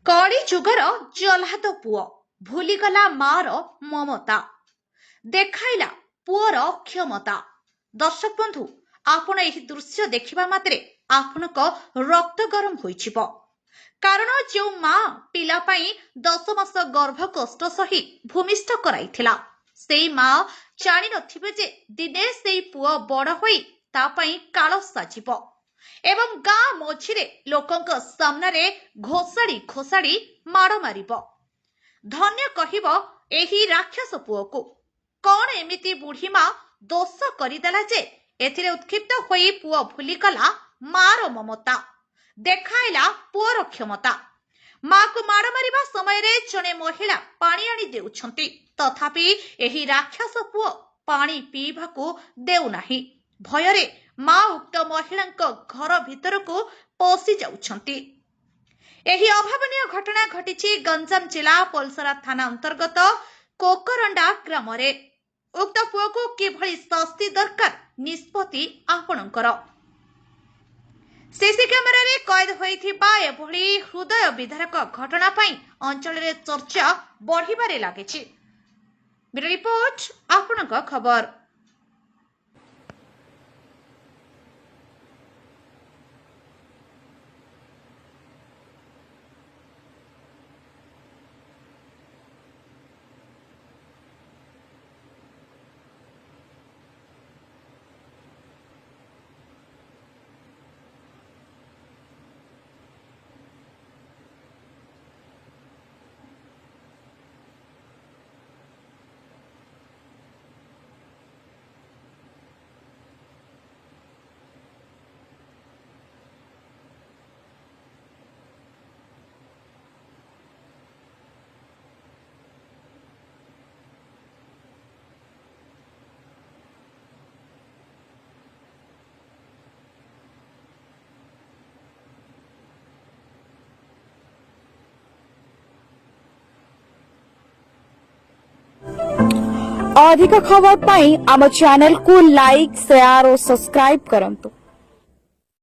कली जुगर जल्लाद पुओ भूलीगला मार ममता देखाइला पुअर क्षमता। दर्शक बंधु आपण एही दृश्य देखिबा मात्रे आपनक रक्त गरम होइछिबो। कारण जो माँ पिला पाई 10 मास गर्भ कष्ट सही भूमिष्ठ कराइथिला सेई माँ जानि नथिबे जे दिने सेई पुओ बड़ होई ता पाई काल साजिबो एवं गाँ मझिरे लोकंक सामनारे घोषाड़ी घोषाड़ी माड़ मारिबो। धन्य कहिबो एही राक्षस पुओ को। कौन एमिति बुढ़ी माँ दोष करदेला जे एथिरे उत्क्षिप्त होई पुओ भूलीगला मार ममता देखाइला पुअर क्षमता। माँ को माड़ मारिबा समय रे जने महिला पानी आनी देउछंती तथापि एही राक्षस पुओ पानी पीबाकू देउ नाही। भयरे माँ उक्त महिलांक घर भितर को पशि जाउछंती। एही अभावनीय घटना घटिछि गंजाम जिला पलसरा थाना अंतर्गत कोकरंडा ग्राम रे। उक्त पुओ को किभଳି शास्ति दरकार निष्पत्ति आपणकर। सीसी कैमेरा रे कैद होइथिबा एभଳି हृदय विदारक घटना पई अंचल रे चर्चा बढ़िबारे लागिछि। ब्यूरो रिपोर्ट आपणक खबर। अधिक खबर पाई आम चैनल को लाइक शेयर और सब्सक्राइब करंतु।